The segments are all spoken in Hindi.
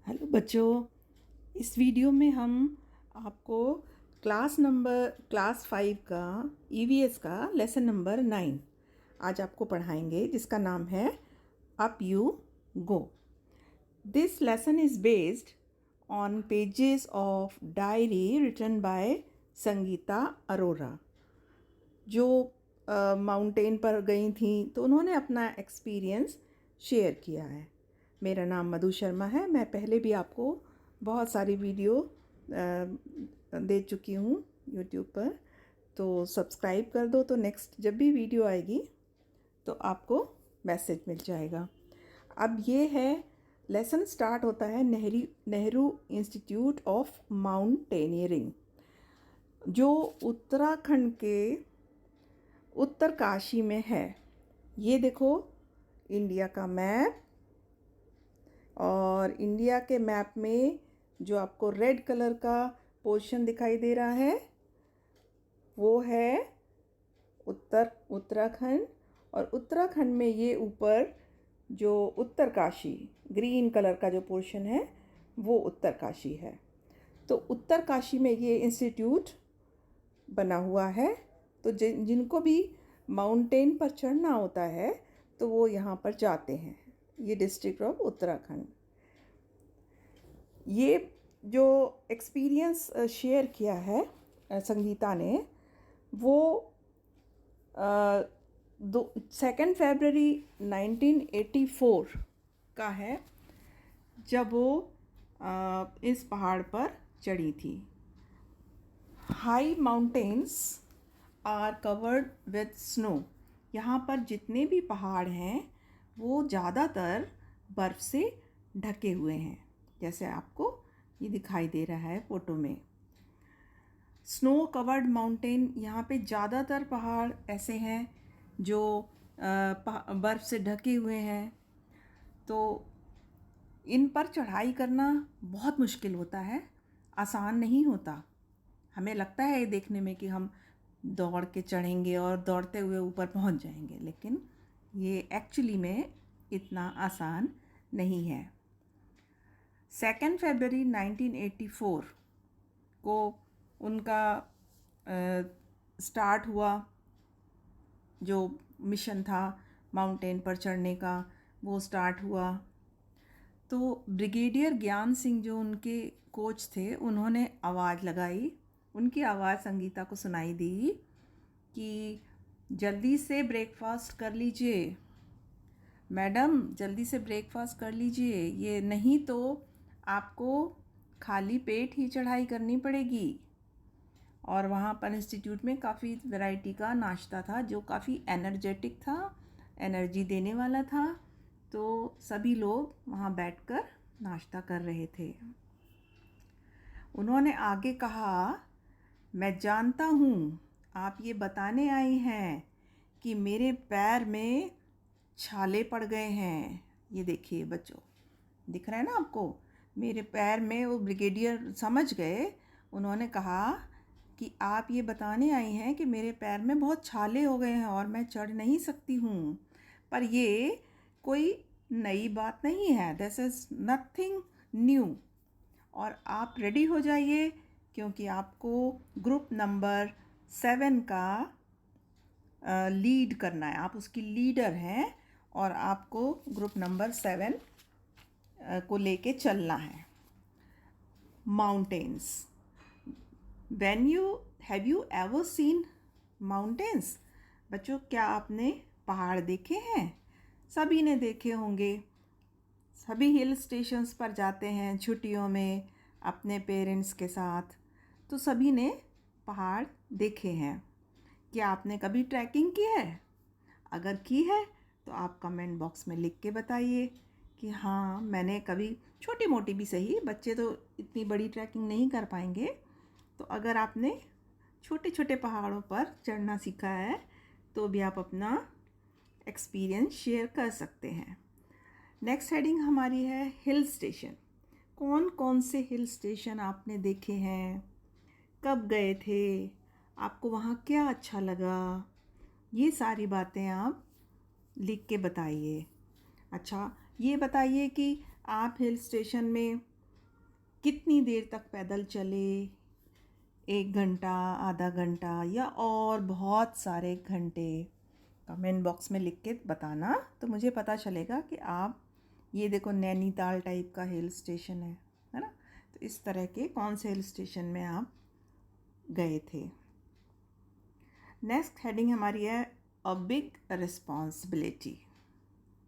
हेलो बच्चों, इस वीडियो में हम आपको क्लास 5 का ईवीएस का लेसन नंबर 9 आज आपको पढ़ाएंगे, जिसका नाम है up you go. This lesson is based on pages of diary written by Sangeeta Arora, जो माउंटेन पर गई थी तो उन्होंने अपना एक्सपीरियंस शेयर किया है। मेरा नाम मधु शर्मा है। मैं पहले भी आपको बहुत सारी वीडियो दे चुकी हूँ यूट्यूब पर, तो सब्सक्राइब कर दो, तो नेक्स्ट जब भी वीडियो आएगी तो आपको मैसेज मिल जाएगा। अब ये है लेसन स्टार्ट होता है नेहरू इंस्टीट्यूट ऑफ माउंटेनियरिंग, जो उत्तराखंड के उत्तरकाशी में है। ये देखो इंडिया का मैप, और इंडिया के मैप में जो आपको रेड कलर का पोर्शन दिखाई दे रहा है वो है उत्तराखंड, और उत्तराखंड में ये ऊपर जो उत्तरकाशी ग्रीन कलर का जो पोर्शन है वो उत्तरकाशी है। तो उत्तरकाशी में ये इंस्टीट्यूट बना हुआ है। तो जिनको भी माउंटेन पर चढ़ना होता है तो वो यहाँ पर जाते हैं। ये डिस्ट्रिक्ट ऑफ उत्तराखंड। ये जो एक्सपीरियंस शेयर किया है संगीता ने, वो 2 फरवरी 1984 का है, जब वो इस पहाड़ पर चढ़ी थी। High mountains are covered with snow. यहाँ पर जितने भी पहाड़ हैं वो ज़्यादातर बर्फ़ से ढके हुए हैं, जैसे आपको ये दिखाई दे रहा है फ़ोटो में। स्नो कवर्ड माउंटेन, यहाँ पे ज़्यादातर पहाड़ ऐसे हैं जो बर्फ़ से ढके हुए हैं। तो इन पर चढ़ाई करना बहुत मुश्किल होता है, आसान नहीं होता। हमें लगता है देखने में कि हम दौड़ के चढ़ेंगे और दौड़ते हुए ऊपर पहुंच जाएंगे, लेकिन ये एक्चुअली में इतना आसान नहीं है। 2 फरवरी 1984 को उनका स्टार्ट हुआ, जो मिशन था माउंटेन पर चढ़ने का वो स्टार्ट हुआ। तो ब्रिगेडियर ज्ञान सिंह जो उनके कोच थे, उन्होंने आवाज़ लगाई। उनकी आवाज़ संगीता को सुनाई दी कि जल्दी से ब्रेकफास्ट कर लीजिए मैडम, जल्दी से ब्रेकफास्ट कर लीजिए, ये नहीं तो आपको खाली पेट ही चढ़ाई करनी पड़ेगी। और वहाँ पर इंस्टीट्यूट में काफ़ी वैरायटी का नाश्ता था जो काफ़ी एनर्जेटिक था, एनर्जी देने वाला था। तो सभी लोग वहाँ बैठकर नाश्ता कर रहे थे। उन्होंने आगे कहा, मैं जानता हूँ आप ये बताने आई हैं कि मेरे पैर में छाले पड़ गए हैं। ये देखिए बच्चों, दिख रहा है ना आपको, मेरे पैर में। वो ब्रिगेडियर समझ गए। उन्होंने कहा कि आप ये बताने आई हैं कि मेरे पैर में बहुत छाले हो गए हैं और मैं चढ़ नहीं सकती हूँ। पर ये कोई नई बात नहीं है, दिस इज़ नथिंग न्यू। और आप रेडी हो जाइए, क्योंकि आपको ग्रुप नंबर 7 का लीड करना है। आप उसकी लीडर हैं और आपको ग्रुप नंबर 7 को लेके चलना है। Mountains, have you ever seen mountains? बच्चों, क्या आपने पहाड़ देखे हैं? सभी ने देखे होंगे। सभी हिल स्टेशंस पर जाते हैं छुट्टियों में अपने पेरेंट्स के साथ, तो सभी ने पहाड़ देखे हैं। क्या आपने कभी ट्रैकिंग की है? अगर की है तो आप कमेंट बॉक्स में लिख के बताइए कि हाँ, मैंने कभी छोटी मोटी भी सही, बच्चे तो इतनी बड़ी ट्रैकिंग नहीं कर पाएंगे। तो अगर आपने छोटे छोटे पहाड़ों पर चढ़ना सीखा है तो भी आप अपना एक्सपीरियंस शेयर कर सकते हैं। नेक्स्ट हेडिंग हमारी है हिल स्टेशन। कौन कौन से हिल स्टेशन आपने देखे हैं? कब गए थे? आपको वहाँ क्या अच्छा लगा? ये सारी बातें आप लिख के बताइए। अच्छा, ये बताइए कि आप हिल स्टेशन में कितनी देर तक पैदल चले, 1 घंटा, आधा घंटा या और बहुत सारे घंटे। कमेंट बॉक्स में लिख के बताना, तो मुझे पता चलेगा कि आप, ये देखो नैनीताल टाइप का हिल स्टेशन है ना, तो इस तरह के कौन से हिल स्टेशन में आप गए थे। नेक्स्ट हेडिंग हमारी है अ बिग रिस्पॉन्सिबिलिटी।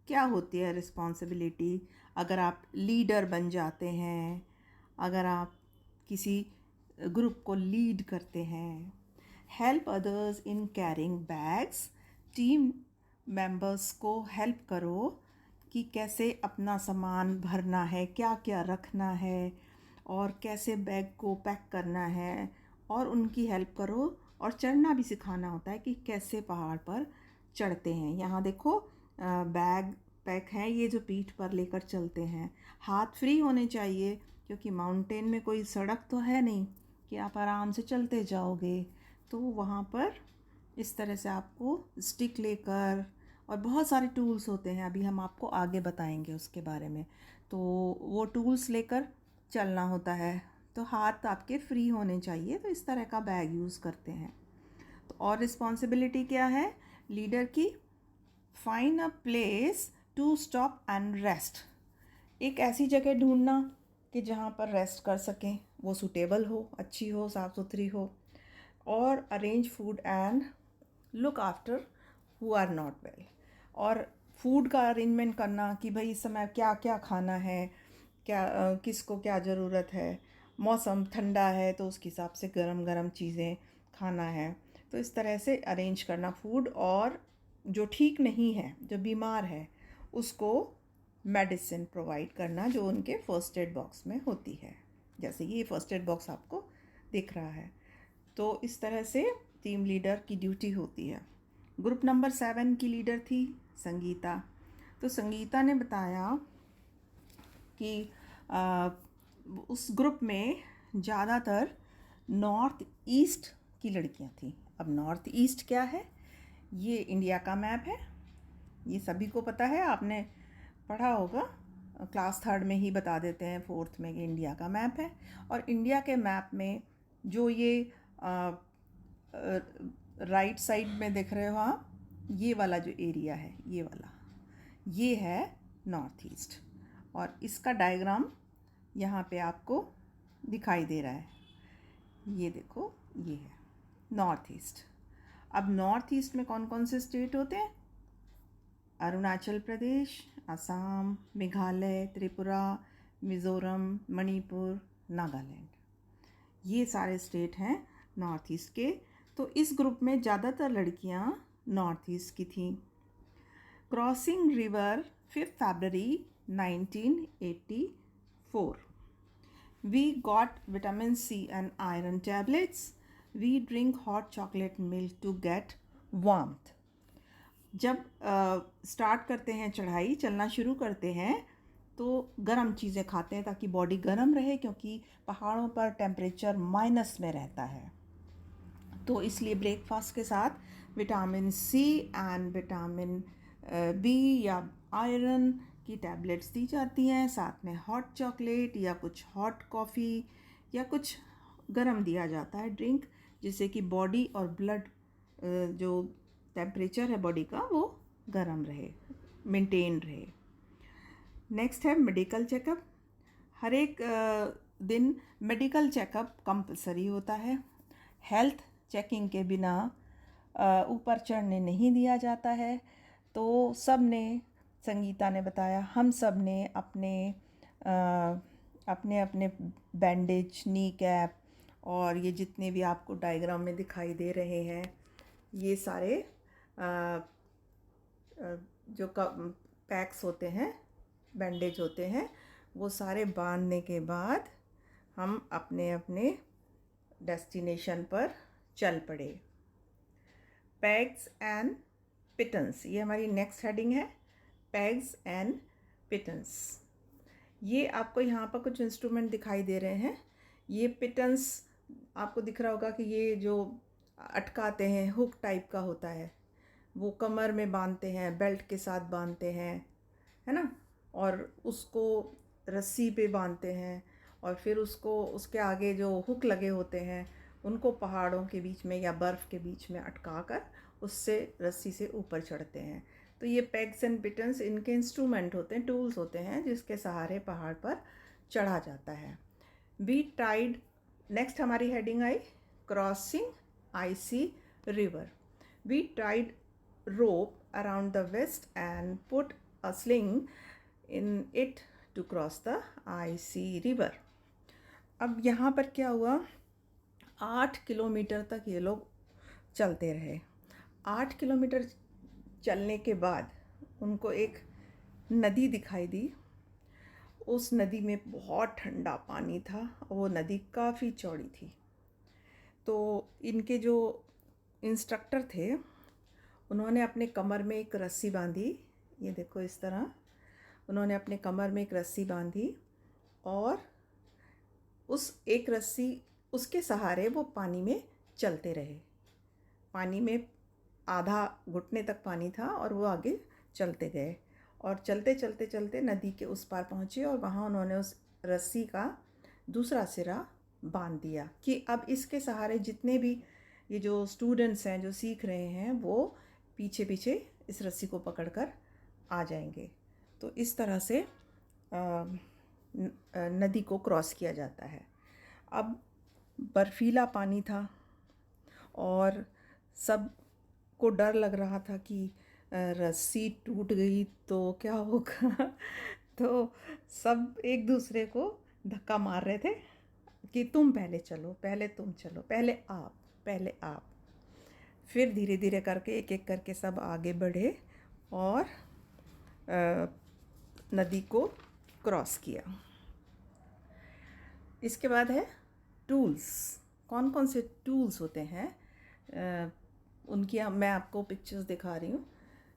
क्या होती है रिस्पॉन्सिबिलिटी? अगर आप लीडर बन जाते हैं, अगर आप किसी ग्रुप को लीड करते हैं। Help others in carrying bags, team members को हेल्प करो कि कैसे अपना सामान भरना है, क्या क्या रखना है और कैसे बैग को पैक करना है, और उनकी हेल्प करो। और चढ़ना भी सिखाना होता है कि कैसे पहाड़ पर चढ़ते हैं। यहाँ देखो बैग पैक है, ये जो पीठ पर लेकर चलते हैं। हाथ फ्री होने चाहिए क्योंकि माउंटेन में कोई सड़क तो है नहीं कि आप आराम से चलते जाओगे। तो वहाँ पर इस तरह से आपको स्टिक लेकर, और बहुत सारे टूल्स होते हैं, अभी हम आपको आगे बताएंगे उसके बारे में। तो वो टूल्स लेकर चलना होता है, तो हाथ आपके फ्री होने चाहिए। तो इस तरह का बैग यूज़ करते हैं। तो और रिस्पॉन्सिबिलिटी क्या है लीडर की? Find a place to stop and rest. एक ऐसी जगह ढूंढना कि जहाँ पर रेस्ट कर सकें, वो सूटेबल हो, अच्छी हो, साफ़ सुथरी हो। और arrange food and look after who are not well. और फूड का अरेंजमेंट करना कि भाई इस समय क्या क्या खाना है, क्या किसको क्या ज़रूरत है। मौसम ठंडा है तो उसके हिसाब से गरम गरम चीज़ें खाना है। तो इस तरह से अरेंज करना फूड। और जो ठीक नहीं है, जो बीमार है, उसको मेडिसिन प्रोवाइड करना जो उनके फर्स्ट एड बॉक्स में होती है। जैसे ये फर्स्ट एड बॉक्स आपको दिख रहा है। तो इस तरह से टीम लीडर की ड्यूटी होती है। ग्रुप नंबर 7 की लीडर थी संगीता। तो संगीता ने बताया कि उस ग्रुप में ज़्यादातर नॉर्थ ईस्ट की लड़कियां थीं। अब नॉर्थ ईस्ट क्या है? ये इंडिया का मैप है, ये सभी को पता है, आपने पढ़ा होगा, क्लास 3 में ही बता देते हैं, 4th में, कि इंडिया का मैप है। और इंडिया के मैप में जो ये राइट साइड में देख रहे हो आप, ये वाला जो एरिया है, ये वाला, ये है नॉर्थ ईस्ट। और इसका डायग्राम यहाँ पे आपको दिखाई दे रहा है। ये देखो, ये है नॉर्थ ईस्ट। अब नॉर्थ ईस्ट में कौन कौन से स्टेट होते हैं? अरुणाचल प्रदेश, असम, मेघालय, त्रिपुरा, मिज़ोरम, मणिपुर, नागालैंड। ये सारे स्टेट हैं नॉर्थ ईस्ट के। तो इस ग्रुप में ज़्यादातर लड़कियां नॉर्थ ईस्ट की थीं। Crossing river 5 February 1984। We got vitamin C and iron tablets. We drink hot chocolate milk to get warmth. जब स्टार्ट करते हैं चढ़ाई, चलना शुरू करते हैं, तो गर्म चीज़ें खाते हैं ताकि बॉडी गर्म रहे, क्योंकि पहाड़ों पर टेम्परेचर माइनस में रहता है। तो इसलिए ब्रेकफास्ट के साथ vitamin C and vitamin B या आयरन की टैबलेट्स दी जाती हैं। साथ में हॉट चॉकलेट या कुछ हॉट कॉफ़ी या कुछ गर्म दिया जाता है ड्रिंक, जिससे कि बॉडी और ब्लड जो टेम्परेचर है बॉडी का, वो गर्म रहे, मेंटेन रहे। नेक्स्ट है मेडिकल चेकअप। हर एक दिन मेडिकल चेकअप कंपलसरी होता है। हेल्थ चेकिंग के बिना ऊपर चढ़ने नहीं दिया जाता है। तो सब ने, संगीता ने बताया, हम सब ने अपने अपने अपने बैंडेज, नी कैप, और ये जितने भी आपको डायग्राम में दिखाई दे रहे हैं, ये सारे जो पैक्स होते हैं, बैंडेज होते हैं, वो सारे बांधने के बाद हम अपने अपने डेस्टिनेशन पर चल पड़े। पैग्स एंड पिटन्स, ये हमारी नेक्स्ट हेडिंग है, पैग्स एंड पिटन्स। ये आपको यहाँ पर कुछ इंस्ट्रूमेंट दिखाई दे रहे हैं। ये पिटन्स आपको दिख रहा होगा कि ये जो अटकाते हैं, हुक टाइप का होता है, वो कमर में बांधते हैं, बेल्ट के साथ बांधते हैं, है ना, और उसको रस्सी पे बांधते हैं। और फिर उसको उसके आगे जो हुक लगे होते हैं उनको पहाड़ों के बीच में या बर्फ़ के बीच में अटका कर उससे रस्सी से ऊपर चढ़ते हैं। तो ये पेग्स एंड पिटन्स इनके इंस्ट्रूमेंट होते हैं, टूल्स होते हैं जिसके सहारे पहाड़ पर चढ़ा जाता है। वी टाइड, नेक्स्ट हमारी हेडिंग आई crossing icy river. We tied rope around the waist and put a sling in it to cross the icy river. अब यहाँ पर क्या हुआ, 8 किलोमीटर तक ये लोग चलते रहे। 8 किलोमीटर चलने के बाद उनको एक नदी दिखाई दी। उस नदी में बहुत ठंडा पानी था, वो नदी काफ़ी चौड़ी थी। तो इनके जो इंस्ट्रक्टर थे उन्होंने अपने कमर में एक रस्सी बांधी, ये देखो इस तरह उन्होंने अपने कमर में एक रस्सी बांधी और उस एक रस्सी उसके सहारे वो पानी में चलते रहे। पानी में आधा घुटने तक पानी था और वो आगे चलते गए और चलते चलते चलते नदी के उस पार पहुँचे और वहाँ उन्होंने उस रस्सी का दूसरा सिरा बांध दिया कि अब इसके सहारे जितने भी ये जो स्टूडेंट्स हैं जो सीख रहे हैं वो पीछे पीछे इस रस्सी को पकड़कर आ जाएंगे। तो इस तरह से नदी को क्रॉस किया जाता है। अब बर्फीला पानी था और सब को डर लग रहा था कि रस्सी टूट गई तो क्या होगा। तो सब एक दूसरे को धक्का मार रहे थे कि तुम पहले चलो, पहले तुम चलो, पहले आप, पहले आप। फिर धीरे धीरे करके एक एक करके सब आगे बढ़े और नदी को क्रॉस किया। इसके बाद है टूल्स। कौन कौन से टूल्स होते हैं उनकी मैं आपको पिक्चर्स दिखा रही हूँ।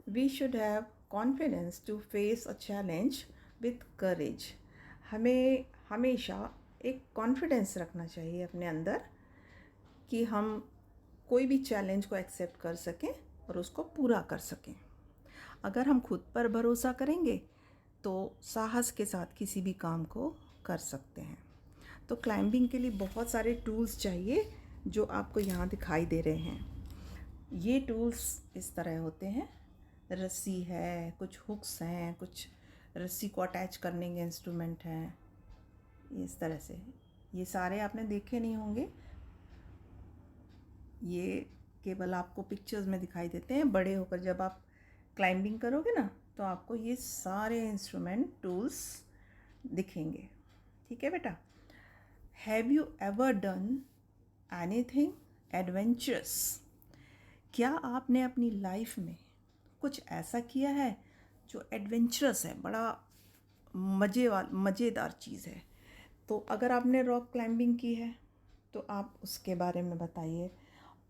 We should have confidence to face a challenge with courage. हमें हमेशा एक कॉन्फिडेंस रखना चाहिए अपने अंदर कि हम कोई भी चैलेंज को एक्सेप्ट कर सकें और उसको पूरा कर सकें। अगर हम खुद पर भरोसा करेंगे तो साहस के साथ किसी भी काम को कर सकते हैं। तो क्लाइंबिंग के लिए बहुत सारे टूल्स चाहिए जो आपको यहाँ दिखाई दे रहे हैं। ये टूल्स इस तरह होते हैं, रस्सी है, कुछ हुक्स हैं, कुछ रस्सी को अटैच करने के इंस्ट्रूमेंट हैं, इस तरह से। ये सारे आपने देखे नहीं होंगे, ये केवल आपको पिक्चर्स में दिखाई देते हैं। बड़े होकर जब आप क्लाइंबिंग करोगे ना तो आपको ये सारे इंस्ट्रूमेंट टूल्स दिखेंगे। ठीक है बेटा। Have you ever done anything adventurous? क्या आपने अपनी लाइफ में कुछ ऐसा किया है जो एडवेंचरस है, बड़ा मज़ेदार चीज़ है? तो अगर आपने रॉक क्लाइंबिंग की है तो आप उसके बारे में बताइए,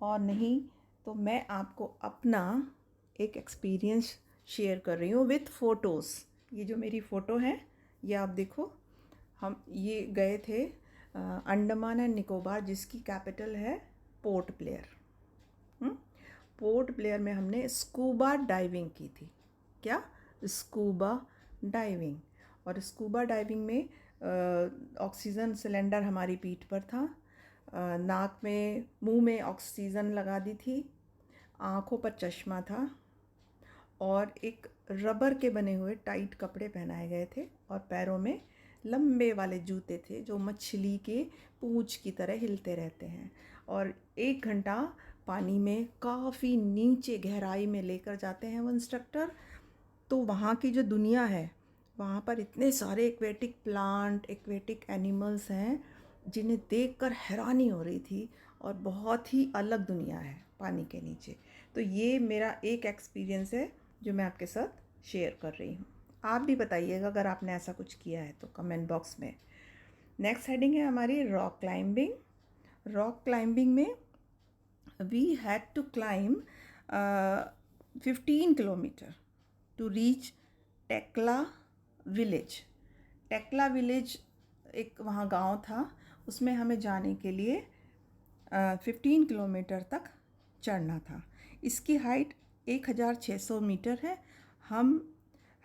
और नहीं तो मैं आपको अपना एक एक्सपीरियंस शेयर कर रही हूँ विथ फ़ोटोज़। ये जो मेरी फ़ोटो है ये आप देखो, हम ये गए थे अंडमान एंड निकोबार, जिसकी कैपिटल है पोर्ट ब्लेयर। पोर्ट ब्लेयर में हमने स्कूबा डाइविंग की थी। क्या? Scuba diving. और स्कूबा डाइविंग में ऑक्सीजन सिलेंडर हमारी पीठ पर था, नाक में मुंह में ऑक्सीजन लगा दी थी, आँखों पर चश्मा था और एक रबर के बने हुए टाइट कपड़े पहनाए गए थे और पैरों में लंबे वाले जूते थे जो मछली के पूंछ की तरह हिलते रहते हैं। और 1 घंटा पानी में काफ़ी नीचे गहराई में लेकर जाते हैं वो इंस्ट्रक्टर। तो वहाँ की जो दुनिया है, वहाँ पर इतने सारे एक्वेटिक प्लांट, एक्वेटिक एनिमल्स हैं जिन्हें देखकर हैरानी हो रही थी और बहुत ही अलग दुनिया है पानी के नीचे। तो ये मेरा एक एक्सपीरियंस है जो मैं आपके साथ शेयर कर रही हूँ। आप भी बताइएगा अगर आपने ऐसा कुछ किया है तो कमेंट बॉक्स में। नेक्स्ट हेडिंग है हमारी रॉक क्लाइंबिंग। रॉक क्लाइंबिंग में we had to climb 15 kilometre to reach Tekla village. Tekla village एक वहाँ गांव था, उसमें हमें जाने के लिए 15 किलोमीटर तक चढ़ना था। इसकी हाइट 1600 मीटर है।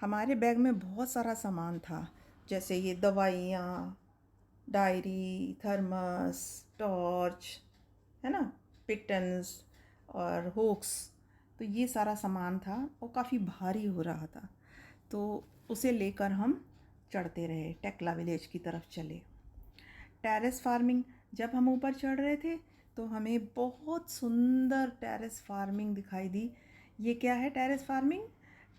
हमारे बैग में बहुत सारा सामान था, जैसे ये दवाइयाँ, डायरी, थर्मस, टॉर्च, है ना, पिटन्स और हुक्स। तो ये सारा सामान था और काफ़ी भारी हो रहा था, तो उसे लेकर हम चढ़ते रहे, टेकला विलेज की तरफ चले। टेरेस फार्मिंग, जब हम ऊपर चढ़ रहे थे तो हमें बहुत सुंदर टेरेस फार्मिंग दिखाई दी। ये क्या है terrace farming?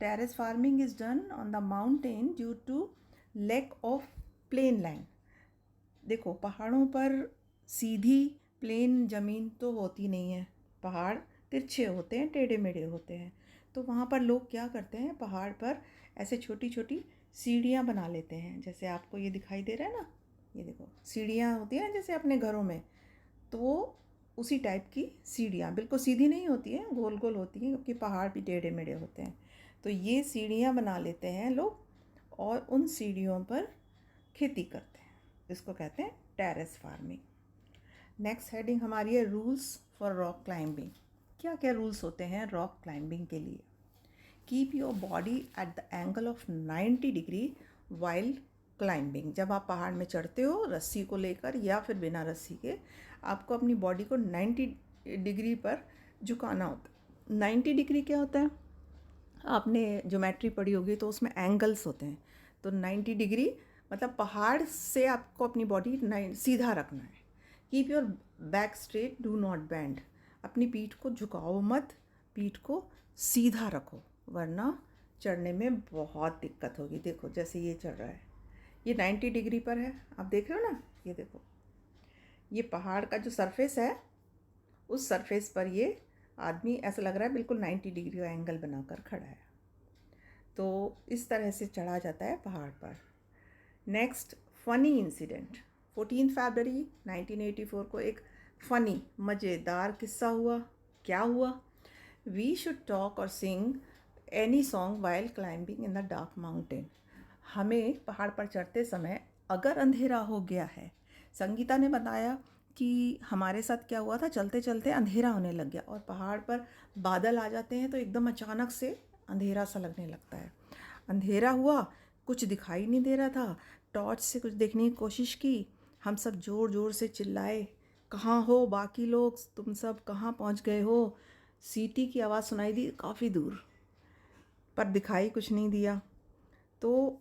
Terrace farming is done on the mountain due to lack of plain land. देखो, पहाड़ों पर सीधी प्लेन ज़मीन तो होती नहीं है, पहाड़ तिरछे होते हैं, टेढ़े मेढ़े होते हैं। तो वहाँ पर लोग क्या करते हैं, पहाड़ पर ऐसे छोटी छोटी सीढ़ियाँ बना लेते हैं। जैसे आपको ये दिखाई दे रहा है ना, ये देखो सीढ़ियाँ होती हैं जैसे अपने घरों में, तो उसी टाइप की सीढ़ियाँ, बिल्कुल सीधी नहीं होती हैं, गोल गोल होती हैं, क्योंकि पहाड़ भी टेढ़े मेढ़े होते हैं। तो ये सीढ़ियाँ बना लेते हैं लोग और उन सीढ़ियों पर खेती करते हैं। इसको कहते हैं टेरेस फार्मिंग। नेक्स्ट हेडिंग हमारी है रूल्स फॉर रॉक क्लाइंबिंग। क्या क्या रूल्स होते हैं रॉक क्लाइंबिंग के लिए? Keep your body at the angle of 90 degree while climbing. जब आप पहाड़ में चढ़ते हो रस्सी को लेकर या फिर बिना रस्सी के, आपको अपनी बॉडी को 90 डिग्री पर झुकाना होता है। 90 डिग्री क्या होता है? आपने ज्योमेट्री पढ़ी होगी तो उसमें एंगल्स होते हैं। तो 90 डिग्री मतलब पहाड़ से आपको अपनी बॉडी सीधा रखना है। Keep your back straight, do not bend. अपनी पीठ को झुकाओ मत, पीठ को सीधा रखो, वरना चढ़ने में बहुत दिक्कत होगी। देखो जैसे ये चढ़ रहा है, ये 90 डिग्री पर है, आप देख रहे हो ना, ये देखो, ये पहाड़ का जो सरफेस है, उस सरफेस पर ये आदमी ऐसा लग रहा है बिल्कुल 90 डिग्री का एंगल बनाकर खड़ा है। तो इस तरह से चढ़ा जाता है पहाड़ पर। Next, funny incident. 14 फरवरी 1984 को एक फ़नी मज़ेदार किस्सा हुआ। क्या हुआ? वी शुड टॉक और सिंग any song while climbing in the dark mountain. हमें पहाड़ पर चढ़ते समय अगर अंधेरा हो गया है, संगीता ने बताया कि हमारे साथ क्या हुआ था, चलते चलते अंधेरा होने लग गया और पहाड़ पर बादल आ जाते हैं तो एकदम अचानक से अंधेरा सा लगने लगता है। अंधेरा हुआ, कुछ दिखाई नहीं दे रहा था, टॉर्च से कुछ देखने की कोशिश की, हम सब ज़ोर ज़ोर से चिल्लाए, कहाँ हो बाकी लोग, तुम सब कहाँ पहुँच गए हो? सीटी की आवाज़ सुनाई दी काफ़ी दूर, पर दिखाई कुछ नहीं दिया। तो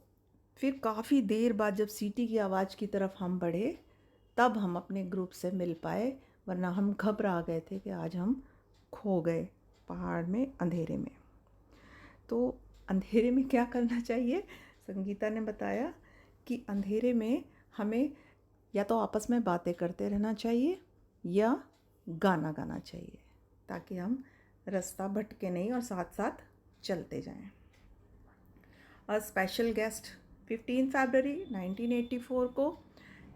फिर काफ़ी देर बाद जब सीटी की आवाज़ की तरफ हम बढ़े, तब हम अपने ग्रुप से मिल पाए, वरना हम घबरा गए थे कि आज हम खो गए पहाड़ में अंधेरे में। तो अंधेरे में क्या करना चाहिए? संगीता ने बताया कि अंधेरे में हमें या तो आपस में बातें करते रहना चाहिए या गाना गाना चाहिए, ताकि हम रास्ता भटके नहीं और साथ साथ चलते जाएं। और स्पेशल गेस्ट, 15 फरवरी 1984 को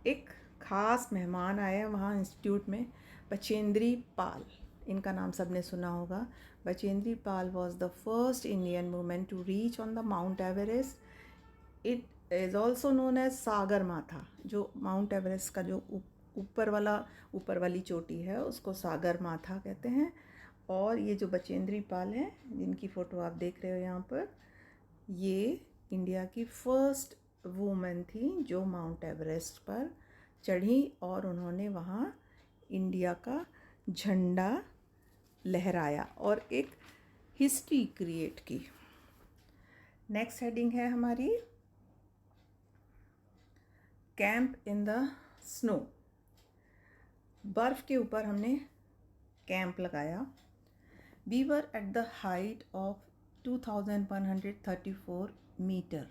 एक ख़ास मेहमान आए वहाँ इंस्टीट्यूट में, बचेंद्री पाल। इनका नाम सबने सुना होगा। Bachendri Pal was the first Indian women to reach on the Mount Everest. It is also known as Sagarmatha. जो माउंट एवरेस्ट का जो ऊपर वाली चोटी है उसको सागर माथा कहते हैं। और ये जो बचेंद्री पाल हैं, जिनकी फ़ोटो आप देख रहे हो यहाँ पर, ये इंडिया की फर्स्ट वूमेन थी जो माउंट एवरेस्ट पर चढ़ी और उन्होंने वहाँ इंडिया का झंडा लहराया और एक हिस्ट्री क्रिएट की। नेक्स्ट हेडिंग है हमारी कैंप इन द स्नो। बर्फ़ के ऊपर हमने कैंप लगाया। We were at the height of 2134 meter.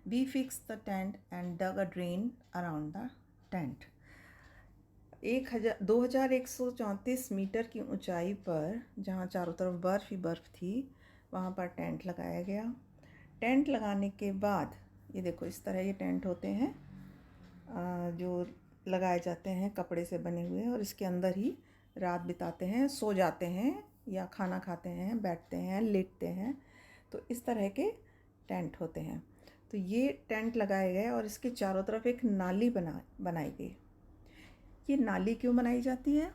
We fixed the tent and dug a drain around the tent. 2134 metre की ऊंचाई पर, जहाँ चारों तरफ बर्फ़ ही बर्फ़ थी, वहाँ पर टेंट लगाया गया। टेंट लगाने के बाद ये देखो, इस तरह ये टेंट होते हैं जो लगाए जाते हैं कपड़े से बने हुए, और इसके अंदर ही रात बिताते हैं, सो जाते हैं या खाना खाते हैं, बैठते हैं, लेटते हैं। तो इस तरह के टेंट होते हैं। तो ये टेंट लगाए गए और इसके चारों तरफ एक नाली बनाई गई। ये नाली क्यों बनाई जाती है?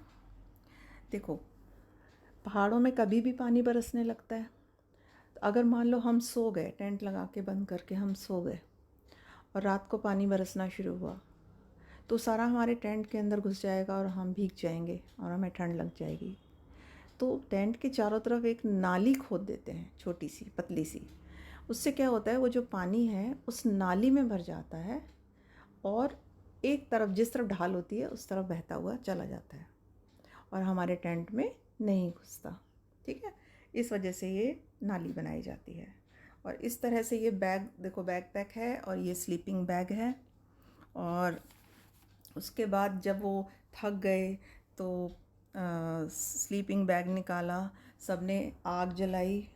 देखो, पहाड़ों में कभी भी पानी बरसने लगता है। तो अगर मान लो हम सो गए, टेंट लगा के बंद करके हम सो गए और रात को पानी बरसना शुरू हुआ, तो सारा हमारे टेंट के अंदर घुस जाएगा और हम भीग जाएंगे और हमें ठंड लग जाएगी। तो टेंट के चारों तरफ एक नाली खोद देते हैं, छोटी सी पतली सी। उससे क्या होता है, वो जो पानी है उस नाली में भर जाता है और एक तरफ, जिस तरफ ढाल होती है उस तरफ बहता हुआ चला जाता है और हमारे टेंट में नहीं घुसता। ठीक है, इस वजह से ये नाली बनाई जाती है। और इस तरह से ये बैग देखो, बैकपैक है और ये स्लीपिंग बैग है। और उसके बाद जब वो थक गए तो स्लीपिंग बैग निकाला, सबने आग जलाई,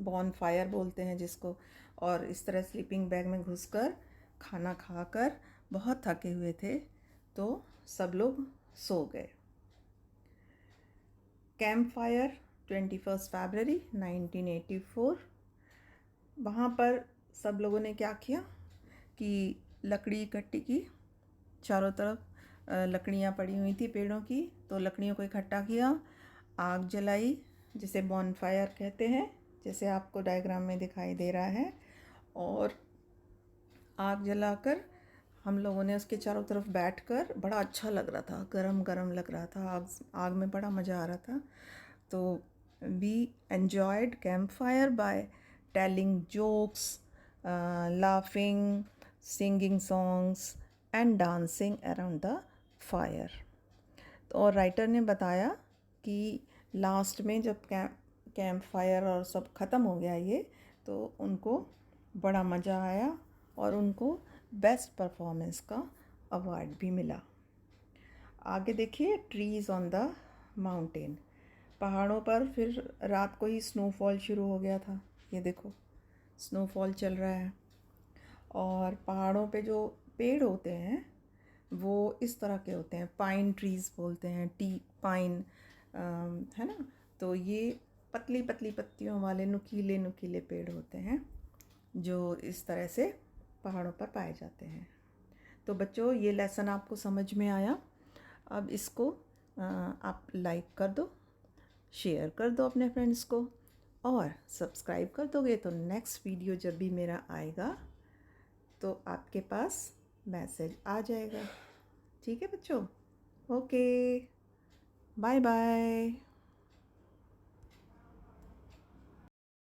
बॉन फायर बोलते हैं जिसको, और इस तरह स्लीपिंग बैग में घुसकर खाना खाकर बहुत थके हुए थे तो सब लोग सो गए। कैंप फायर 21 फरवरी 1984। वहाँ पर सब लोगों ने क्या किया कि लकड़ी इकट्ठी की, चारों तरफ लकड़ियाँ पड़ी हुई थी पेड़ों की, तो लकड़ियों को इकट्ठा किया, आग जलाई जिसे बॉन फायर कहते हैं, जैसे आपको डायग्राम में दिखाई दे रहा है। और आग जलाकर हम लोगों ने उसके चारों तरफ बैठकर, बड़ा अच्छा लग रहा था, गरम गरम लग रहा था, आग में बड़ा मज़ा आ रहा था। तो we enjoyed camp fire by telling jokes, laughing, singing songs and dancing around the fire. और राइटर ने बताया कि लास्ट में जब कैंप फायर और सब ख़त्म हो गया ये, तो उनको बड़ा मज़ा आया और उनको बेस्ट परफॉर्मेंस का अवार्ड भी मिला। आगे देखिए, ट्रीज़ ऑन द माउंटेन। पहाड़ों पर फिर रात को ही स्नोफॉल शुरू हो गया था। ये देखो, स्नोफॉल चल रहा है। और पहाड़ों पे जो पेड़ होते हैं वो इस तरह के होते हैं, पाइन ट्रीज़ बोलते हैं, टी पाइन, है ना। तो ये पतली पतली पत्तियों वाले नुकीले नुकीले पेड़ होते हैं जो इस तरह से पहाड़ों पर पाए जाते हैं। तो बच्चों, ये लेसन आपको समझ में आया। अब इसको आप लाइक कर दो, शेयर कर दो अपने फ्रेंड्स को, और सब्सक्राइब कर दोगे तो नेक्स्ट वीडियो जब भी मेरा आएगा तो आपके पास मैसेज आ जाएगा। ठीक है बच्चों, ओके, बाय बाय।